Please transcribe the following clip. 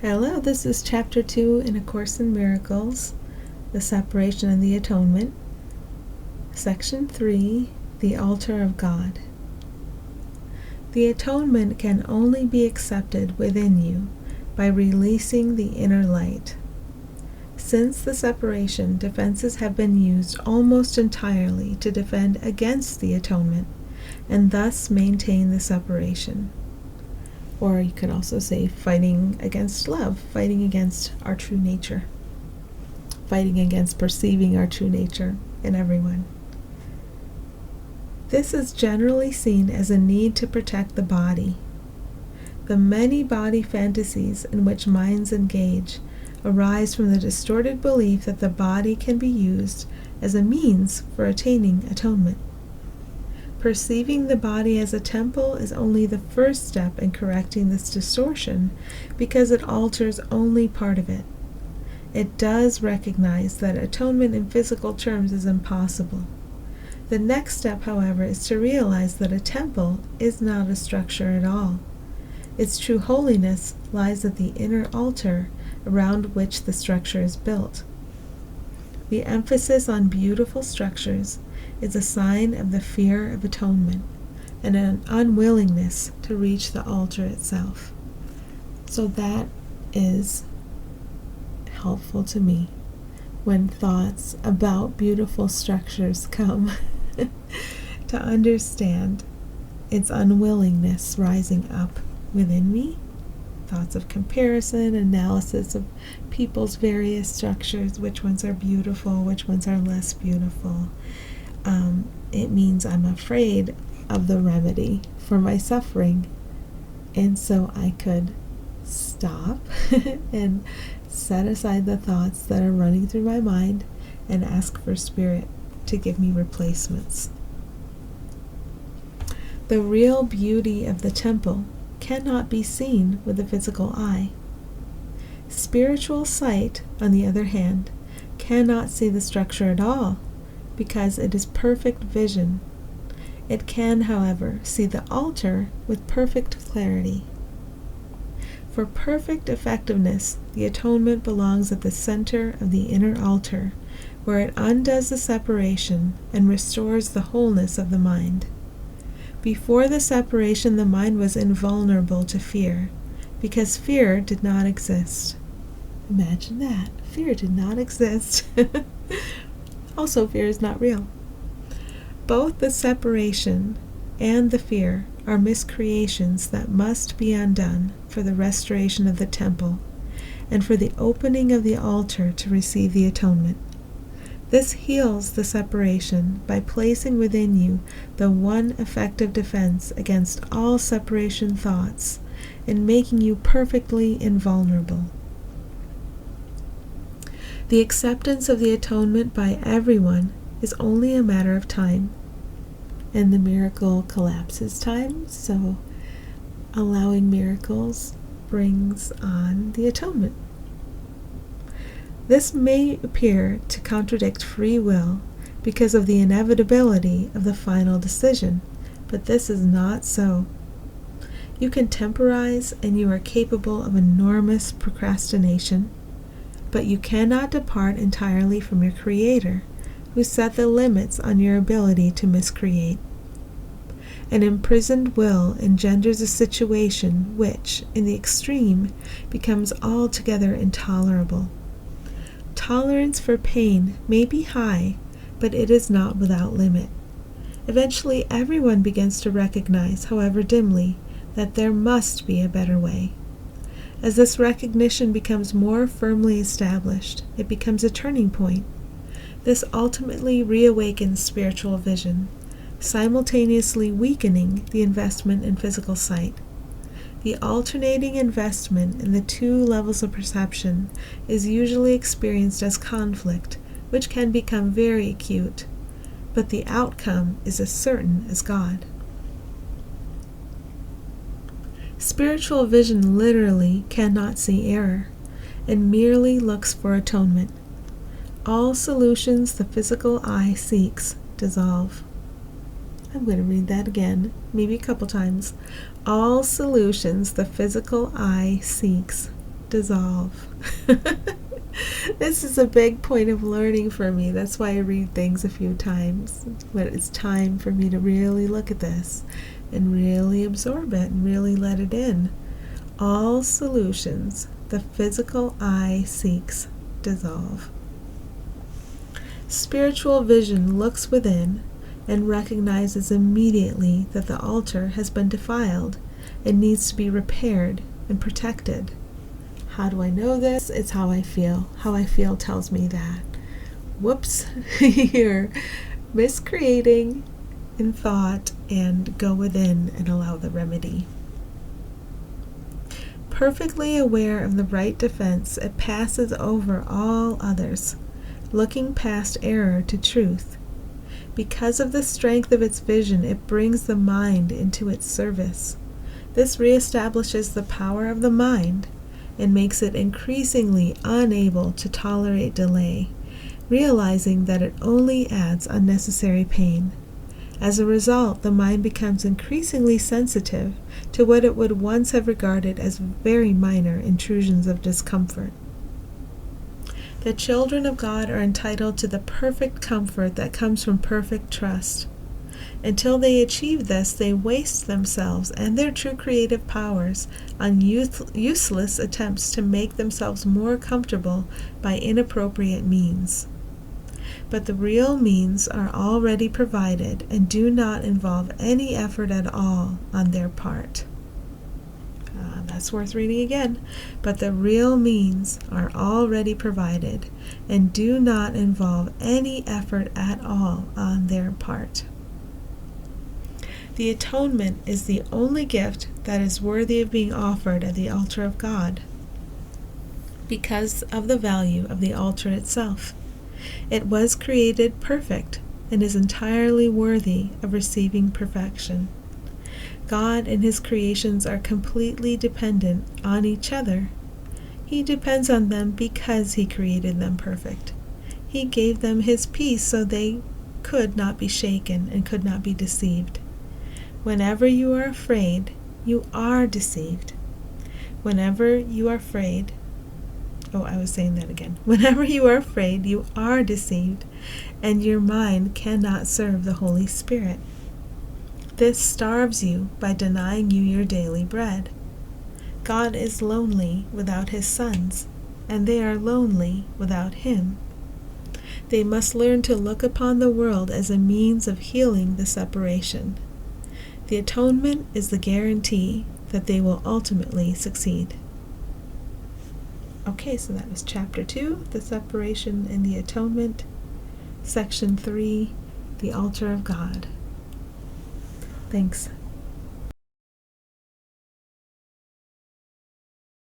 Hello, this is Chapter 2 in A Course in Miracles, the Separation and the Atonement, Section 3, the Altar of God. The atonement can only be accepted within you by releasing the inner light. Since the separation, defenses have been used almost entirely to defend against the atonement and thus maintain the separation. Or you could also say fighting against love, fighting against our true nature, fighting against perceiving our true nature in everyone. This is generally seen as a need to protect the body. The many body fantasies in which minds engage arise from the distorted belief that the body can be used as a means for attaining atonement. Perceiving the body as a temple is only the first step in correcting this distortion because it alters only part of it. It does recognize that atonement in physical terms is impossible. The next step, however, is to realize that a temple is not a structure at all. Its true holiness lies at the inner altar around which the structure is built. The emphasis on beautiful structures is a sign of the fear of atonement and an unwillingness to reach the altar itself. So that is helpful to me when thoughts about beautiful structures come to understand its unwillingness rising up within me. Thoughts of comparison, analysis of people's various structures, which ones are beautiful, which ones are less beautiful. It means I'm afraid of the remedy for my suffering, and so I could stop and set aside the thoughts that are running through my mind and ask for Spirit to give me replacements. The real beauty of the temple cannot be seen with the physical eye. Spiritual sight, on the other hand, cannot see the structure at all because it is perfect vision. It can, however, see the altar with perfect clarity. For perfect effectiveness, the atonement belongs at the center of the inner altar, where it undoes the separation and restores the wholeness of the mind. Before the separation, the mind was invulnerable to fear, because fear did not exist. Imagine that. Fear did not exist. Also, fear is not real. Both the separation and the fear are miscreations that must be undone for the restoration of the temple and for the opening of the altar to receive the atonement. This heals the separation by placing within you the one effective defense against all separation thoughts and making you perfectly invulnerable. The acceptance of the atonement by everyone is only a matter of time, and the miracle collapses time, so allowing miracles brings on the atonement. This may appear to contradict free will because of the inevitability of the final decision, but this is not so. You can temporize and you are capable of enormous procrastination, but you cannot depart entirely from your Creator, who set the limits on your ability to miscreate. An imprisoned will engenders a situation which, in the extreme, becomes altogether intolerable. Tolerance for pain may be high, but it is not without limit. Eventually, everyone begins to recognize, however dimly, that there must be a better way. As this recognition becomes more firmly established, it becomes a turning point. This ultimately reawakens spiritual vision, simultaneously weakening the investment in physical sight. The alternating investment in the two levels of perception is usually experienced as conflict, which can become very acute, but the outcome is as certain as God. Spiritual vision literally cannot see error, and merely looks for atonement. All solutions the physical eye seeks dissolve. I'm going to read that again, maybe a couple times. All solutions the physical eye seeks dissolve. This is a big point of learning for me. That's why I read things a few times. But it's time for me to really look at this and really absorb it and really let it in. All solutions the physical eye seeks dissolve. Spiritual vision looks within and recognizes immediately that the altar has been defiled and needs to be repaired and protected. How do I know this? It's how I feel. How I feel tells me that. Whoops, you're miscreating in thought, and go within and allow the remedy. Perfectly aware of the right defense, it passes over all others, looking past error to truth. Because of the strength of its vision, it brings the mind into its service. This reestablishes the power of the mind and makes it increasingly unable to tolerate delay, realizing that it only adds unnecessary pain. As a result, the mind becomes increasingly sensitive to what it would once have regarded as very minor intrusions of discomfort. The children of God are entitled to the perfect comfort that comes from perfect trust. Until they achieve this, they waste themselves and their true creative powers on useless attempts to make themselves more comfortable by inappropriate means. But the real means are already provided and do not involve any effort at all on their part. That's worth reading again. But the real means are already provided and do not involve any effort at all on their part. The atonement is the only gift that is worthy of being offered at the altar of God because of the value of the altar itself. It was created perfect and is entirely worthy of receiving perfection. God and his creations are completely dependent on each other. He depends on them because he created them perfect. He gave them his peace so they could not be shaken and could not be deceived. Whenever you are afraid, you are deceived. Whenever you are afraid, Whenever you are afraid, you are deceived, and your mind cannot serve the Holy Spirit. This starves you by denying you your daily bread. God is lonely without his sons, and they are lonely without him. They must learn to look upon the world as a means of healing the separation. The atonement is the guarantee that they will ultimately succeed. Okay, so that was Chapter 2, The Separation and the Atonement, Section 3, The Altar of God. Thanks.